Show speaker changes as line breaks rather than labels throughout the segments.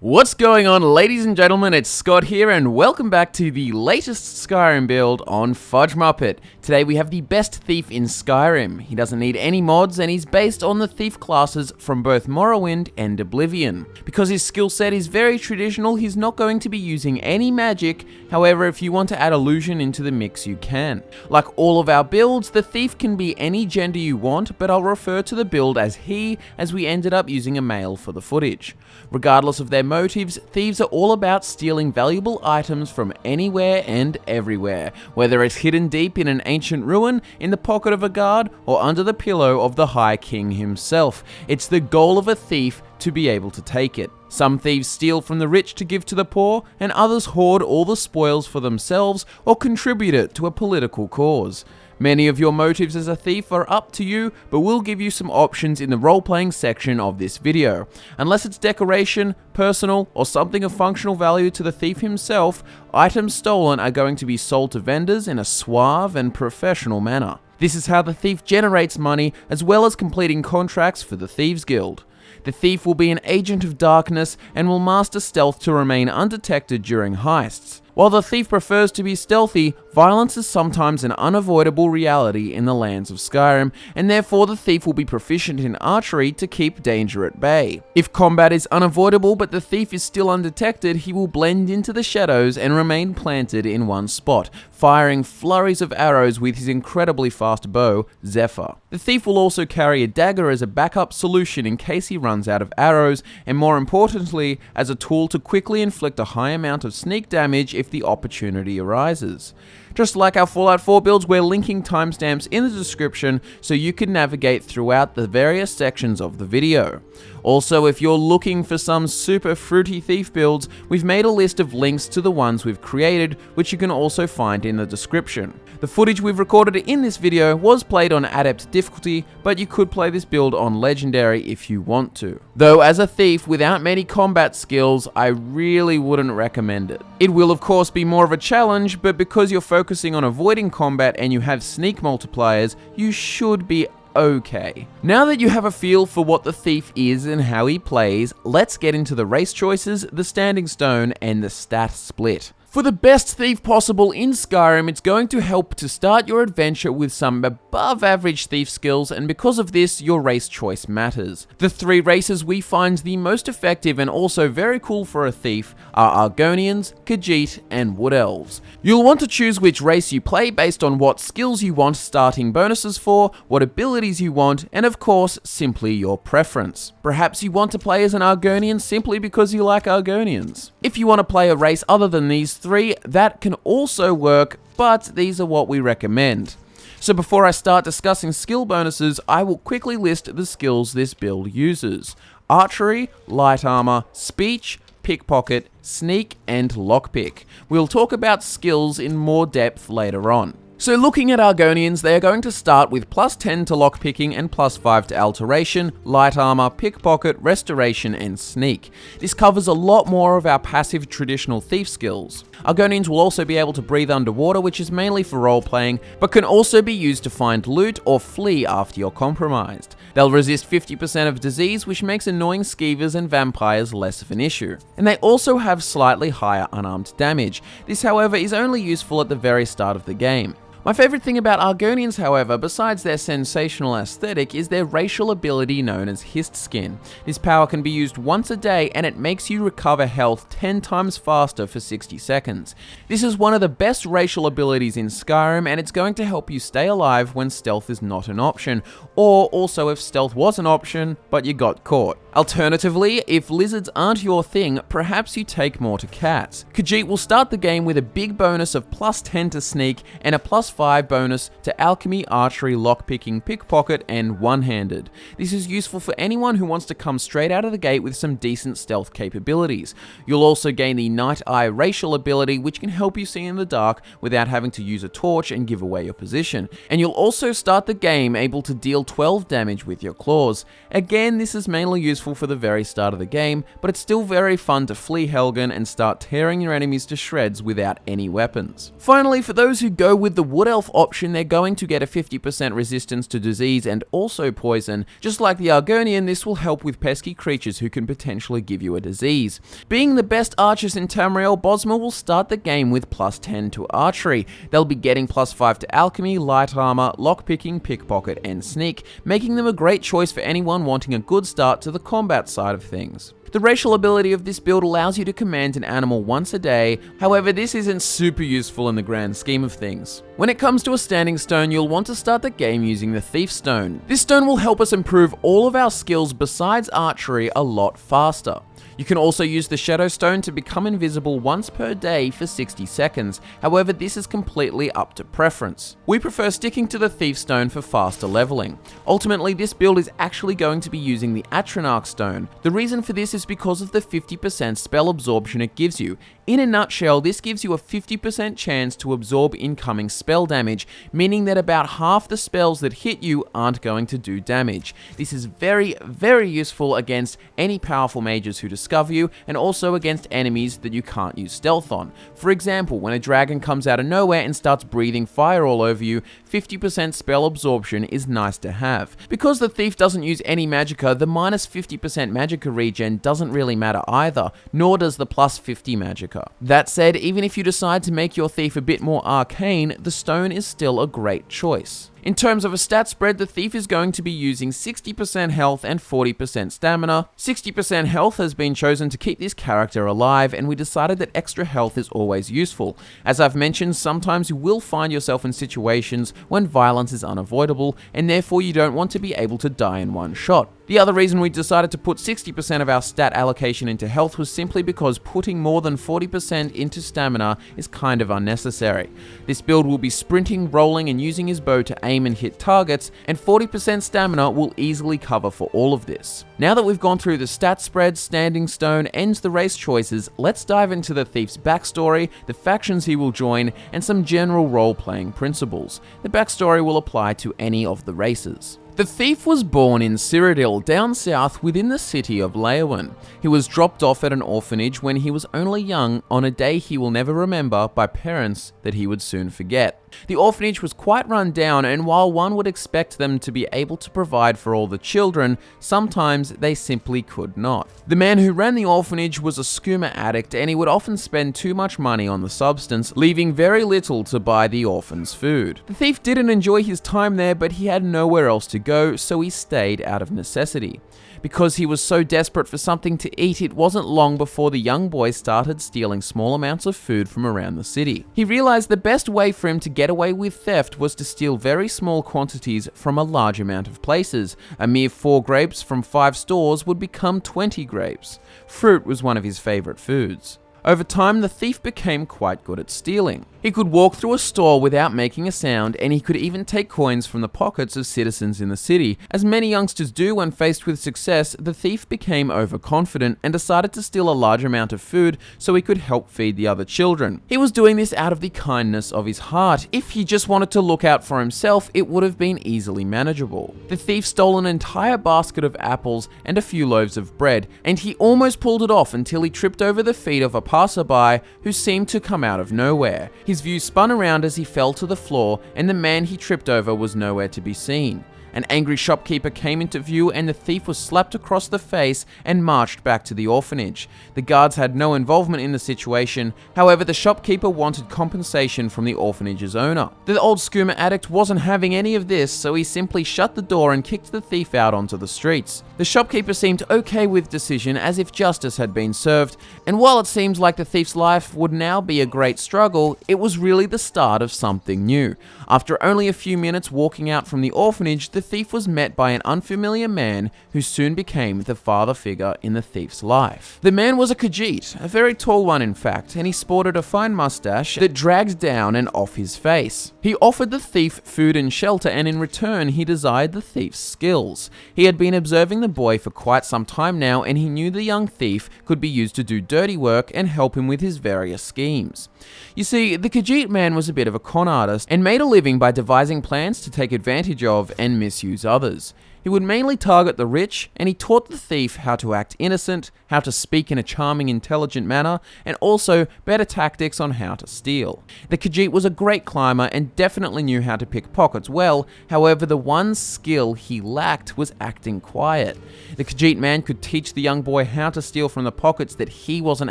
What's going on, ladies and gentlemen? It's Scott here, and welcome back to the latest Skyrim build on FudgeMuppet. Today we have the best thief in Skyrim. He doesn't need any mods, and he's based on the thief classes from both Morrowind and Oblivion. Because his skill set is very traditional, he's not going to be using any magic. However, if you want to add illusion into the mix, you can. Like all of our builds, the thief can be any gender you want, but I'll refer to the build as he, as we ended up using a male for the footage. Regardless of their motives, thieves are all about stealing valuable items from anywhere and everywhere, whether it's hidden deep in an ancient ruin, in the pocket of a guard, or under the pillow of the High King himself. It's the goal of a thief to be able to take it. Some thieves steal from the rich to give to the poor, and others hoard all the spoils for themselves or contribute it to a political cause. Many of your motives as a thief are up to you, but we'll give you some options in the role-playing section of this video. Unless it's decoration, personal, or something of functional value to the thief himself, items stolen are going to be sold to vendors in a suave and professional manner. This is how the thief generates money, as well as completing contracts for the Thieves Guild. The thief will be an agent of darkness and will master stealth to remain undetected during heists. While the thief prefers to be stealthy, violence is sometimes an unavoidable reality in the lands of Skyrim, and therefore the thief will be proficient in archery to keep danger at bay. If combat is unavoidable but the thief is still undetected, he will blend into the shadows and remain planted in one spot, firing flurries of arrows with his incredibly fast bow, Zephyr. The thief will also carry a dagger as a backup solution in case he runs out of arrows, and more importantly, as a tool to quickly inflict a high amount of sneak damage if the opportunity arises. Just like our Fallout 4 builds, we're linking timestamps in the description so you can navigate throughout the various sections of the video. Also, if you're looking for some super fruity thief builds, we've made a list of links to the ones we've created, which you can also find in the description. The footage we've recorded in this video was played on Adept difficulty, but you could play this build on Legendary if you want to. Though as a thief without many combat skills, I really wouldn't recommend it. It will of course be more of a challenge, but because you're focusing on avoiding combat and you have sneak multipliers, you should be okay. Now that you have a feel for what the thief is and how he plays, let's get into the race choices, the standing stone, and the stat split. For the best thief possible in Skyrim, it's going to help to start your adventure with some above average thief skills, and because of this, your race choice matters. The three races we find the most effective and also very cool for a thief are Argonians, Khajiit, and Wood Elves. You'll want to choose which race you play based on what skills you want starting bonuses for, what abilities you want, and of course, simply your preference. Perhaps you want to play as an Argonian simply because you like Argonians. If you want to play a race other than these three, that can also work, but these are what we recommend. So before I start discussing skill bonuses, I will quickly list the skills this build uses: archery, light armor, speech, pickpocket, sneak, and lockpick. We'll talk about skills in more depth later on. So looking at Argonians, they are going to start with plus 10 to lockpicking and plus 5 to alteration, light armor, pickpocket, restoration, and sneak. This covers a lot more of our passive traditional thief skills. Argonians will also be able to breathe underwater, which is mainly for role-playing, but can also be used to find loot or flee after you're compromised. They'll resist 50% of disease, which makes annoying skeevers and vampires less of an issue. And they also have slightly higher unarmed damage. This, however, is only useful at the very start of the game. My favourite thing about Argonians, however, besides their sensational aesthetic, is their racial ability known as Hist Skin. This power can be used once a day, and it makes you recover health 10 times faster for 60 seconds. This is one of the best racial abilities in Skyrim, and it's going to help you stay alive when stealth is not an option, or also if stealth was an option, but you got caught. Alternatively, if lizards aren't your thing, perhaps you take more to cats. Khajiit will start the game with a big bonus of plus 10 to sneak and a plus 5 bonus to alchemy, archery, lockpicking, pickpocket, and one-handed. This is useful for anyone who wants to come straight out of the gate with some decent stealth capabilities. You'll also gain the Night Eye racial ability, which can help you see in the dark without having to use a torch and give away your position. And you'll also start the game able to deal 12 damage with your claws. Again, this is mainly useful for the very start of the game, but it's still very fun to flee Helgen and start tearing your enemies to shreds without any weapons. Finally, for those who go with the Wood Elf option, they're going to get a 50% resistance to disease and also poison. Just like the Argonian, this will help with pesky creatures who can potentially give you a disease. Being the best archers in Tamriel, Bosma will start the game with plus 10 to archery. They'll be getting plus 5 to alchemy, light armor, lockpicking, pickpocket, and sneak, making them a great choice for anyone wanting a good start to the combat side of things. The racial ability of this build allows you to command an animal once a day, however this isn't super useful in the grand scheme of things. When it comes to a standing stone, you'll want to start the game using the Thief Stone. This stone will help us improve all of our skills besides archery a lot faster. You can also use the Shadow Stone to become invisible once per day for 60 seconds, however this is completely up to preference. We prefer sticking to the Thief Stone for faster leveling. Ultimately, this build is actually going to be using the Atronach Stone. The reason for this is because of the 50% spell absorption it gives you. In a nutshell, this gives you a 50% chance to absorb incoming spell damage, meaning that about half the spells that hit you aren't going to do damage. This is very, very useful against any powerful mages who discover you, and also against enemies that you can't use stealth on. For example, when a dragon comes out of nowhere and starts breathing fire all over you, 50% spell absorption is nice to have. Because the thief doesn't use any magicka, the minus 50% magicka regen doesn't really matter either, nor does the plus 50 magicka. That said, even if you decide to make your thief a bit more arcane, the stone is still a great choice. In terms of a stat spread, the thief is going to be using 60% health and 40% stamina. 60% health has been chosen to keep this character alive, and we decided that extra health is always useful. As I've mentioned, sometimes you will find yourself in situations when violence is unavoidable, and therefore you don't want to be able to die in one shot. The other reason we decided to put 60% of our stat allocation into health was simply because putting more than 40% into stamina is kind of unnecessary. This build will be sprinting, rolling, and using his bow to aim and hit targets, and 40% stamina will easily cover for all of this. Now that we've gone through the stat spread, standing stone, and the race choices, let's dive into the thief's backstory, the factions he will join, and some general role-playing principles. The backstory will apply to any of the races. The thief was born in Cyrodiil, down south within the city of Leyawen. He was dropped off at an orphanage when he was only young on a day he will never remember by parents that he would soon forget. The orphanage was quite run down, and while one would expect them to be able to provide for all the children, sometimes they simply could not. The man who ran the orphanage was a skooma addict, and he would often spend too much money on the substance, leaving very little to buy the orphans food. The thief didn't enjoy his time there, but he had nowhere else to go, so he stayed out of necessity. Because he was so desperate for something to eat, it wasn't long before the young boy started stealing small amounts of food from around the city. He realized the best way for him to get away with theft was to steal very small quantities from a large amount of places. A mere 4 grapes from 5 stores would become 20 grapes. Fruit was one of his favorite foods. Over time, the thief became quite good at stealing. He could walk through a store without making a sound, and he could even take coins from the pockets of citizens in the city. As many youngsters do when faced with success, the thief became overconfident and decided to steal a large amount of food so he could help feed the other children. He was doing this out of the kindness of his heart. If he just wanted to look out for himself, it would have been easily manageable. The thief stole an entire basket of apples and a few loaves of bread, and he almost pulled it off until he tripped over the feet of a passerby who seemed to come out of nowhere. His view spun around as he fell to the floor, and the man he tripped over was nowhere to be seen. An angry shopkeeper came into view, and the thief was slapped across the face and marched back to the orphanage. The guards had no involvement in the situation, however the shopkeeper wanted compensation from the orphanage's owner. The old skooma addict wasn't having any of this, so he simply shut the door and kicked the thief out onto the streets. The shopkeeper seemed okay with the decision, as if justice had been served, and while it seems like the thief's life would now be a great struggle, it was really the start of something new. After only a few minutes walking out from the orphanage, the thief was met by an unfamiliar man who soon became the father figure in the thief's life. The man was a Khajiit, a very tall one in fact, and he sported a fine mustache that dragged down and off his face. He offered the thief food and shelter, and in return he desired the thief's skills. He had been observing the boy for quite some time now, and he knew the young thief could be used to do dirty work and help him with his various schemes. You see, the Khajiit man was a bit of a con artist and made a living by devising plans to take advantage of and misuse others. He would mainly target the rich, and he taught the thief how to act innocent, how to speak in a charming, intelligent manner, and also better tactics on how to steal. The Khajiit was a great climber and definitely knew how to pick pockets well, however the one skill he lacked was acting quiet. The Khajiit man could teach the young boy how to steal from the pockets that he wasn't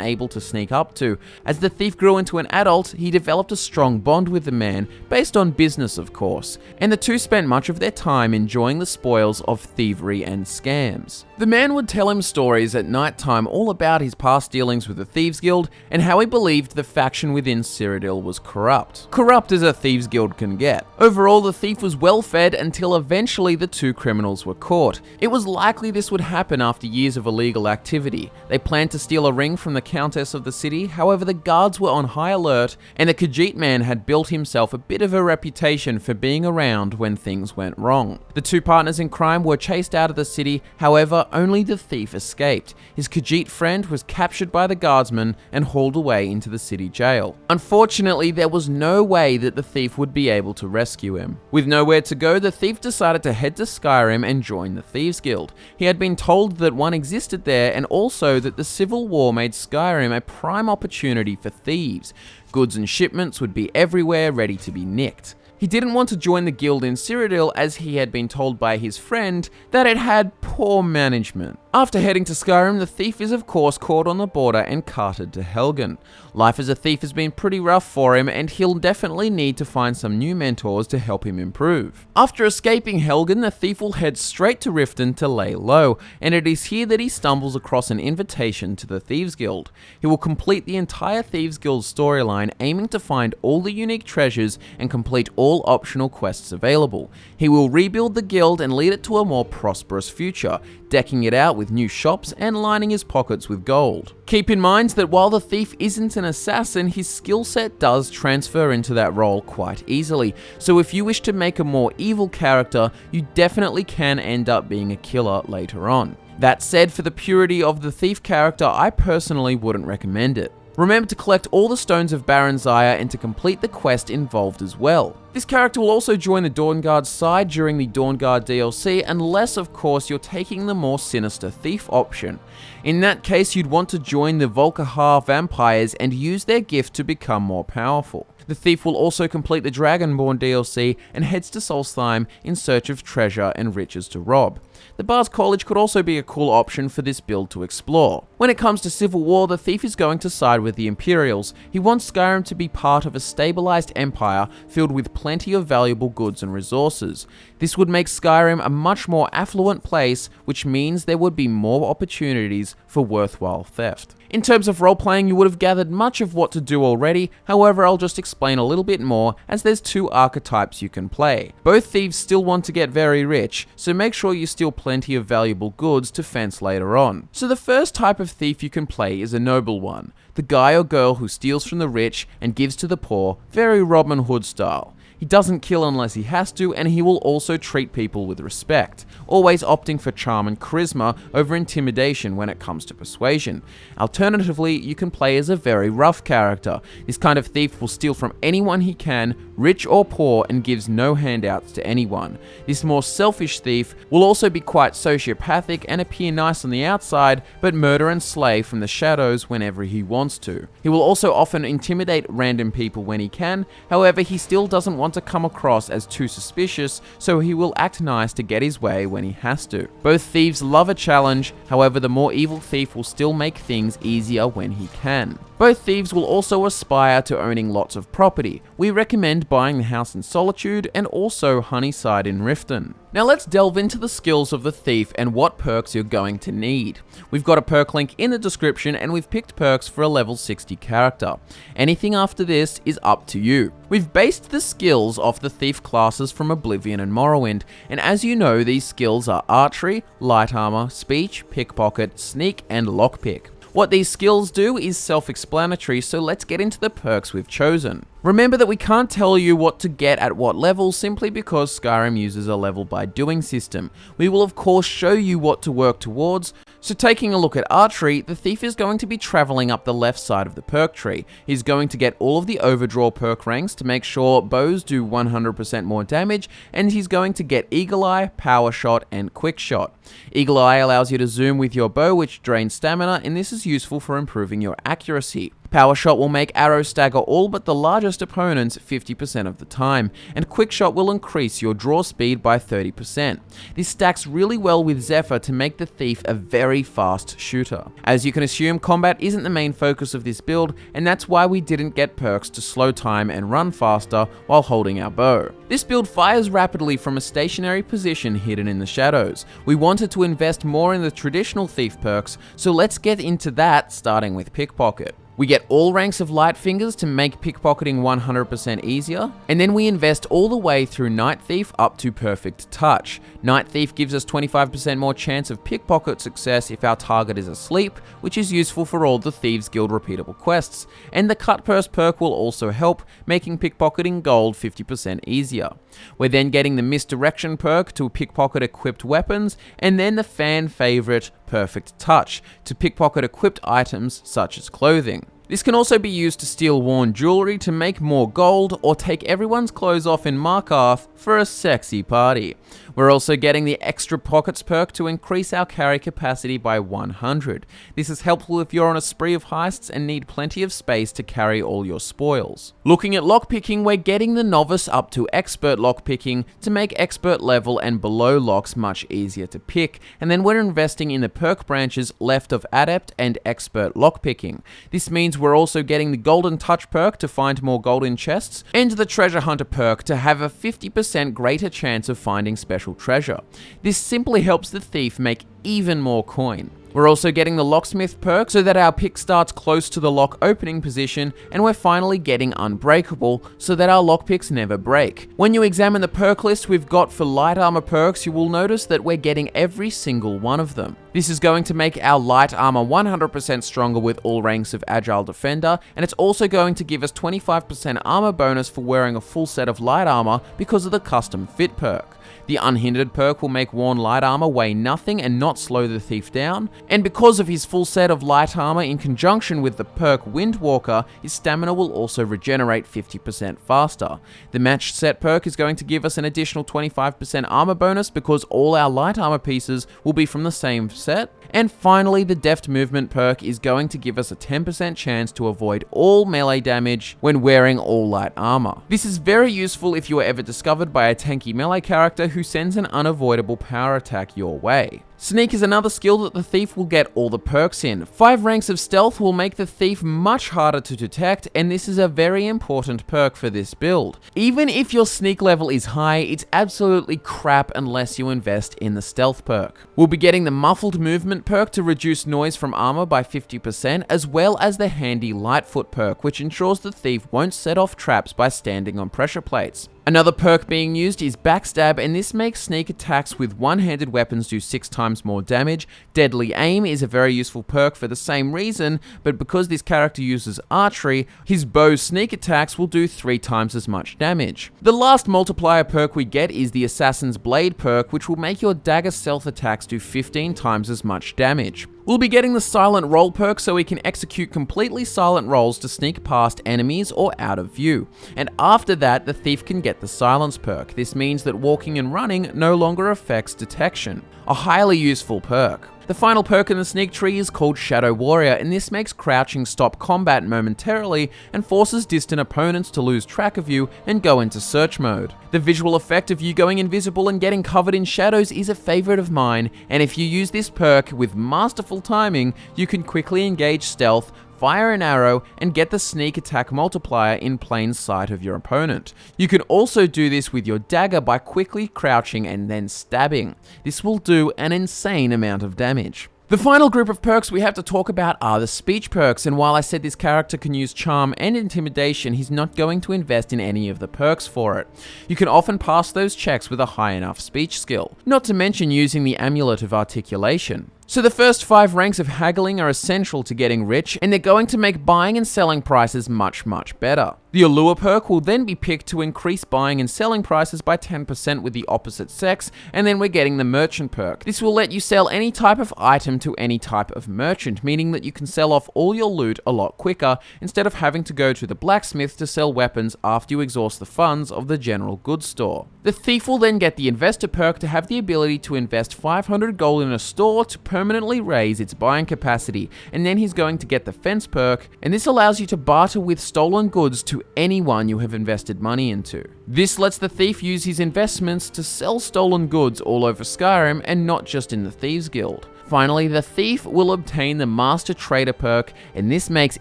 able to sneak up to. As the thief grew into an adult, he developed a strong bond with the man, based on business of course, and the two spent much of their time enjoying the spoils of thievery and scams. The man would tell him stories at night time all about his past dealings with the Thieves Guild and how he believed the faction within Cyrodiil was corrupt. Corrupt as a Thieves Guild can get. Overall, the thief was well fed until eventually the two criminals were caught. It was likely this would happen after years of illegal activity. They planned to steal a ring from the Countess of the city, however the guards were on high alert and the Khajiit man had built himself a bit of a reputation for being around when things went wrong. The two partners in crime were chased out of the city, however only the thief escaped. His Khajiit friend was captured by the guardsmen and hauled away into the city jail. Unfortunately, there was no way that the thief would be able to rescue him. With nowhere to go, the thief decided to head to Skyrim and join the Thieves Guild. He had been told that one existed there and also that the Civil War made Skyrim a prime opportunity for thieves. Goods and shipments would be everywhere, ready to be nicked. He didn't want to join the guild in Cyrodiil as he had been told by his friend that it had poor management. After heading to Skyrim, the thief is of course caught on the border and carted to Helgen. Life as a thief has been pretty rough for him and he'll definitely need to find some new mentors to help him improve. After escaping Helgen, the thief will head straight to Riften to lay low, and it is here that he stumbles across an invitation to the Thieves Guild. He will complete the entire Thieves Guild storyline, aiming to find all the unique treasures and complete all optional quests available. He will rebuild the guild and lead it to a more prosperous future, decking it out with new shops and lining his pockets with gold. Keep in mind that while the thief isn't an assassin, his skill set does transfer into that role quite easily, so if you wish to make a more evil character, you definitely can end up being a killer later on. That said, for the purity of the thief character, I personally wouldn't recommend it. Remember to collect all the stones of Baron Zaya and to complete the quest involved as well. This character will also join the Dawnguard side during the Dawnguard DLC, unless of course you're taking the more sinister thief option. In that case, you'd want to join the Volkihar vampires and use their gift to become more powerful. The thief will also complete the Dragonborn DLC and heads to Solstheim in search of treasure and riches to rob. The Bard's College could also be a cool option for this build to explore. When it comes to Civil War, the thief is going to side with the Imperials. He wants Skyrim to be part of a stabilized empire filled with plenty of valuable goods and resources. This would make Skyrim a much more affluent place, which means there would be more opportunities for worthwhile theft. In terms of role-playing, you would have gathered much of what to do already, however I'll just explain a little bit more as there's two archetypes you can play. Both thieves still want to get very rich, so make sure you steal plenty of valuable goods to fence later on. So the first type of thief you can play is a noble one, the guy or girl who steals from the rich and gives to the poor, very Robin Hood style. He doesn't kill unless he has to, and he will also treat people with respect, always opting for charm and charisma over intimidation when it comes to persuasion. Alternatively, you can play as a very rough character. This kind of thief will steal from anyone he can, rich or poor, and gives no handouts to anyone. This more selfish thief will also be quite sociopathic and appear nice on the outside, but murder and slay from the shadows whenever he wants to. He will also often intimidate random people when he can, however he still doesn't want to come across as too suspicious, so he will act nice to get his way when he has to. Both thieves love a challenge, however the more evil thief will still make things easier when he can. Both thieves will also aspire to owning lots of property. We recommend buying the house in Solitude and also Honeyside in Riften. Now let's delve into the skills of the thief and what perks you're going to need. We've got a perk link in the description and we've picked perks for a level 60 character. Anything after this is up to you. We've based the skills off the thief classes from Oblivion and Morrowind, and as you know, these skills are archery, light armor, speech, pickpocket, sneak, and lockpick. What these skills do is self-explanatory, so let's get into the perks we've chosen. Remember that we can't tell you what to get at what level simply because Skyrim uses a level by doing system. We will of course show you what to work towards. So taking a look at archery, the thief is going to be traveling up the left side of the perk tree. He's going to get all of the overdraw perk ranks to make sure bows do 100% more damage, and he's going to get Eagle Eye, Power Shot, and Quick Shot. Eagle Eye allows you to zoom with your bow, which drains stamina, and this is useful for improving your accuracy. Power Shot will make arrows stagger all but the largest opponents 50% of the time, and Quick Shot will increase your draw speed by 30%. This stacks really well with Zephyr to make the thief a very fast shooter. As you can assume, combat isn't the main focus of this build, and that's why we didn't get perks to slow time and run faster while holding our bow. This build fires rapidly from a stationary position hidden in the shadows. We wanted to invest more in the traditional thief perks, so let's get into that, starting with Pickpocket. We get all ranks of light fingers to make pickpocketing 100% easier, and then we invest all the way through Night Thief up to Perfect Touch. Night Thief gives us 25% more chance of pickpocket success if our target is asleep, which is useful for all the Thieves Guild repeatable quests, and the Cut Purse perk will also help, making pickpocketing gold 50% easier. We're then getting the Misdirection perk to pickpocket equipped weapons, and then the fan favorite Perfect Touch to pickpocket equipped items such as clothing. This can also be used to steal worn jewelry to make more gold, or take everyone's clothes off in Markarth for a sexy party. We're also getting the Extra Pockets perk to increase our carry capacity by 100. This is helpful if you're on a spree of heists and need plenty of space to carry all your spoils. Looking at lockpicking, we're getting the Novice up to Expert lockpicking to make expert level and below locks much easier to pick, and then we're investing in the perk branches left of Adept and Expert lockpicking. This means we're also getting the Golden Touch perk to find more gold in chests, and the Treasure Hunter perk to have a 50% greater chance of finding special treasure. This simply helps the thief make even more coin. We're also getting the Locksmith perk so that our pick starts close to the lock opening position, and we're finally getting Unbreakable so that our lockpicks never break. When you examine the perk list we've got for light armor perks, you will notice that we're getting every single one of them. This is going to make our light armor 100% stronger with all ranks of Agile Defender, and it's also going to give us 25% armor bonus for wearing a full set of light armor because of the custom fit perk. The Unhindered perk will make worn light armor weigh nothing and not slow the thief down, and because of his full set of light armor in conjunction with the perk Windwalker, his stamina will also regenerate 50% faster. The Matched Set perk is going to give us an additional 25% armor bonus because all our light armor pieces will be from the same set. And finally, the Deft Movement perk is going to give us a 10% chance to avoid all melee damage when wearing all light armor. This is very useful if you are ever discovered by a tanky melee character who sends an unavoidable power attack your way. Sneak is another skill that the thief will get all the perks in. 5 ranks of stealth will make the thief much harder to detect, and this is a very important perk for this build. Even if your sneak level is high, it's absolutely crap unless you invest in the stealth perk. We'll be getting the Muffled Movement perk to reduce noise from armor by 50%, as well as the handy Lightfoot perk, which ensures the thief won't set off traps by standing on pressure plates. Another perk being used is Backstab, and this makes sneak attacks with one-handed weapons do 6 times more damage. Deadly Aim is a very useful perk for the same reason, but because this character uses archery, his bow sneak attacks will do 3 times as much damage. The last multiplier perk we get is the Assassin's Blade perk, which will make your dagger stealth attacks do 15 times as much damage. We'll be getting the Silent Roll perk so we can execute completely silent rolls to sneak past enemies or out of view. And after that, the thief can get the Silence perk. This means that walking and running no longer affects detection. A highly useful perk. The final perk in the sneak tree is called Shadow Warrior, and this makes crouching stop combat momentarily and forces distant opponents to lose track of you and go into search mode. The visual effect of you going invisible and getting covered in shadows is a favorite of mine, and if you use this perk with masterful timing, you can quickly engage stealth, fire an arrow, and get the sneak attack multiplier in plain sight of your opponent. You can also do this with your dagger by quickly crouching and then stabbing. This will do an insane amount of damage. The final group of perks we have to talk about are the speech perks, and while I said this character can use charm and intimidation, he's not going to invest in any of the perks for it. You can often pass those checks with a high enough speech skill, not to mention using the Amulet of Articulation. So the first 5 ranks of haggling are essential to getting rich, and they're going to make buying and selling prices much better. The allure perk will then be picked to increase buying and selling prices by 10% with the opposite sex, and then we're getting the merchant perk. This will let you sell any type of item to any type of merchant, meaning that you can sell off all your loot a lot quicker instead of having to go to the blacksmith to sell weapons after you exhaust the funds of the general goods store. The thief will then get the investor perk to have the ability to invest 500 gold in a store to permanently raise its buying capacity, and then he's going to get the fence perk, and this allows you to barter with stolen goods to anyone you have invested money into. This lets the thief use his investments to sell stolen goods all over Skyrim and not just in the Thieves Guild. Finally, the thief will obtain the Master Trader perk, and this makes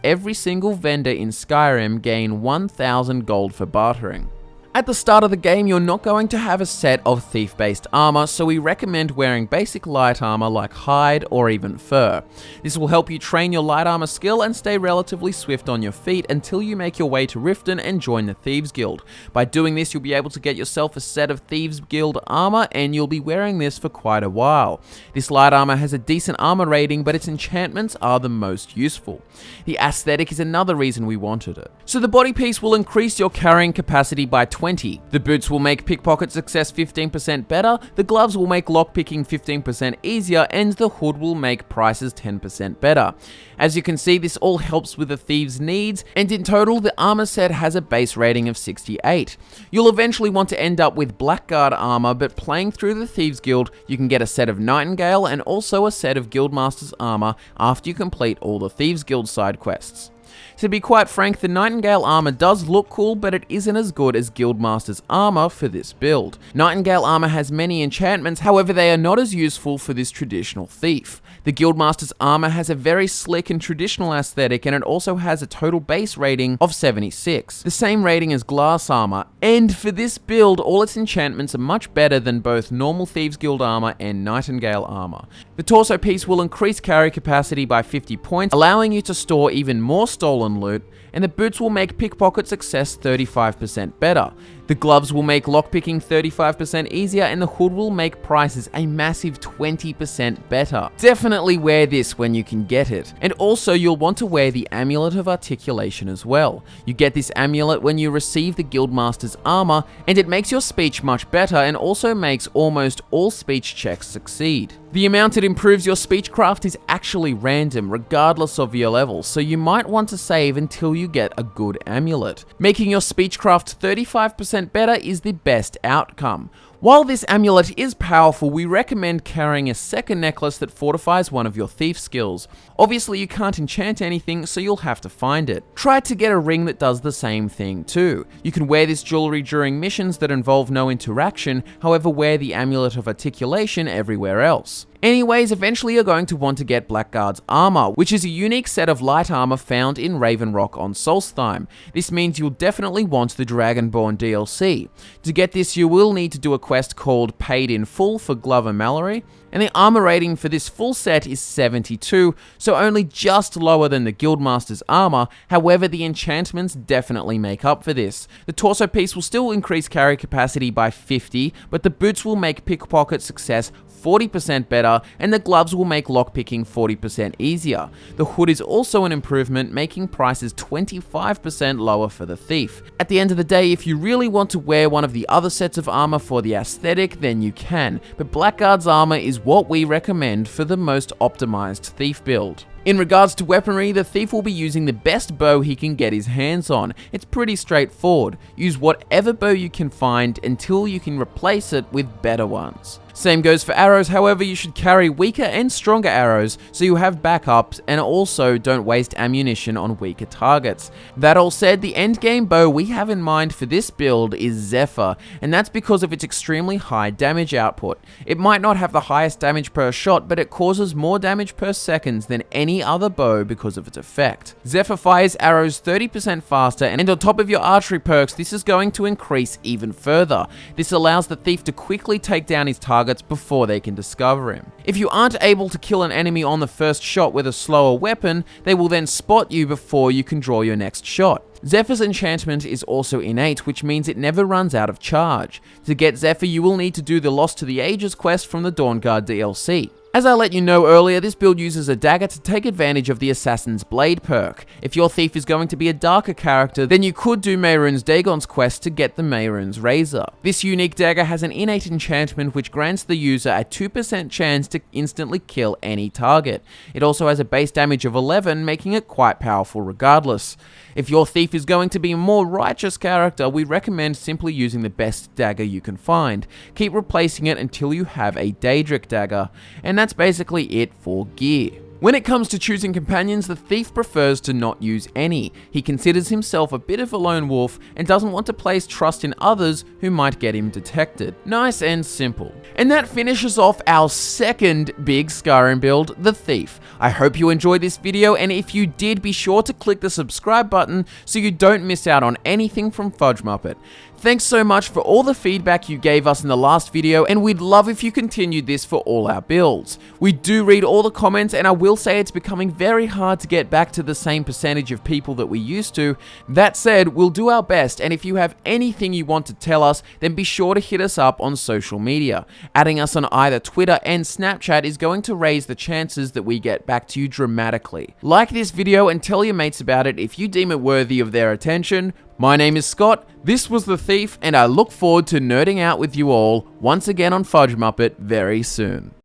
every single vendor in Skyrim gain 1000 gold for bartering. At the start of the game, you're not going to have a set of thief-based armor, so we recommend wearing basic light armor like hide or even fur. This will help you train your light armor skill and stay relatively swift on your feet until you make your way to Riften and join the Thieves Guild. By doing this, you'll be able to get yourself a set of Thieves Guild armor, and you'll be wearing this for quite a while. This light armor has a decent armor rating, but its enchantments are the most useful. The aesthetic is another reason we wanted it. So the body piece will increase your carrying capacity by 20. The boots will make pickpocket success 15% better, the gloves will make lockpicking 15% easier, and the hood will make prices 10% better. As you can see, this all helps with the thieves' needs, and in total, the armor set has a base rating of 68. You'll eventually want to end up with Blackguard armor, but playing through the Thieves Guild, you can get a set of Nightingale and also a set of Guildmaster's armor after you complete all the Thieves Guild side quests. To be quite frank, the Nightingale armor does look cool, but it isn't as good as Guildmaster's armor for this build. Nightingale armor has many enchantments, however they are not as useful for this traditional thief. The Guildmaster's armor has a very slick and traditional aesthetic, and it also has a total base rating of 76, the same rating as glass armor, and for this build, all its enchantments are much better than both normal Thieves Guild armor and Nightingale armor. The torso piece will increase carry capacity by 50 points, allowing you to store even more stolen loot, and the boots will make pickpocket success 35% better. The gloves will make lockpicking 35% easier, and the hood will make prices a massive 20% better. Definitely wear this when you can get it. And also, you'll want to wear the Amulet of Articulation as well. You get this amulet when you receive the Guildmaster's armor, and it makes your speech much better and also makes almost all speech checks succeed. The amount it improves your speechcraft is actually random, regardless of your level, so you might want to save until you get a good amulet. Making your speechcraft 35% better is the best outcome. While this amulet is powerful, we recommend carrying a second necklace that fortifies one of your thief skills. Obviously, you can't enchant anything, so you'll have to find it. Try to get a ring that does the same thing too. You can wear this jewelry during missions that involve no interaction, however wear the Amulet of Articulation everywhere else. Anyways, eventually you're going to want to get Blackguard's armor, which is a unique set of light armor found in Raven Rock on Solstheim. This means you'll definitely want the Dragonborn DLC. To get this, you will need to do a quest called Paid in Full for Glover Mallory, and the armor rating for this full set is 72, so only just lower than the Guildmaster's armor. However, the enchantments definitely make up for this. The torso piece will still increase carry capacity by 50, but the boots will make pickpocket success 40% better, and the gloves will make lockpicking 40% easier. The hood is also an improvement, making prices 25% lower for the thief. At the end of the day, if you really want to wear one of the other sets of armor for the aesthetic, then you can, but Blackguard's armor is what we recommend for the most optimized thief build. In regards to weaponry, the thief will be using the best bow he can get his hands on. It's pretty straightforward. Use whatever bow you can find until you can replace it with better ones. Same goes for arrows, however you should carry weaker and stronger arrows so you have backups, and also don't waste ammunition on weaker targets. That all said, the endgame bow we have in mind for this build is Zephyr, and that's because of its extremely high damage output. It might not have the highest damage per shot, but it causes more damage per second than any other bow because of its effect. Zephyr fires arrows 30% faster, and on top of your archery perks, this is going to increase even further. This allows the thief to quickly take down his targets before they can discover him. If you aren't able to kill an enemy on the first shot with a slower weapon, they will then spot you before you can draw your next shot. Zephyr's enchantment is also innate, which means it never runs out of charge. To get Zephyr, you will need to do the Lost to the Ages quest from the Dawnguard DLC. As I let you know earlier, this build uses a dagger to take advantage of the Assassin's Blade perk. If your thief is going to be a darker character, then you could do Mehrunes Dagon's quest to get the Mehrunes Razor. This unique dagger has an innate enchantment which grants the user a 2% chance to instantly kill any target. It also has a base damage of 11, making it quite powerful regardless. If your thief is going to be a more righteous character, we recommend simply using the best dagger you can find. Keep replacing it until you have a Daedric dagger, and that's basically it for gear. When it comes to choosing companions, the thief prefers to not use any. He considers himself a bit of a lone wolf and doesn't want to place trust in others who might get him detected. Nice and simple. And that finishes off our second big Skyrim build, the Thief. I hope you enjoyed this video, and if you did, be sure to click the subscribe button so you don't miss out on anything from FudgeMuppet. Thanks so much for all the feedback you gave us in the last video, and we'd love if you continued this for all our builds. We do read all the comments, and I will say it's becoming very hard to get back to the same percentage of people that we used to. That said, we'll do our best, and if you have anything you want to tell us, then be sure to hit us up on social media. Adding us on either Twitter and Snapchat is going to raise the chances that we get back to you dramatically. Like this video and tell your mates about it if you deem it worthy of their attention. My name is Scott, this was The Thief, and I look forward to nerding out with you all once again on FudgeMuppet very soon.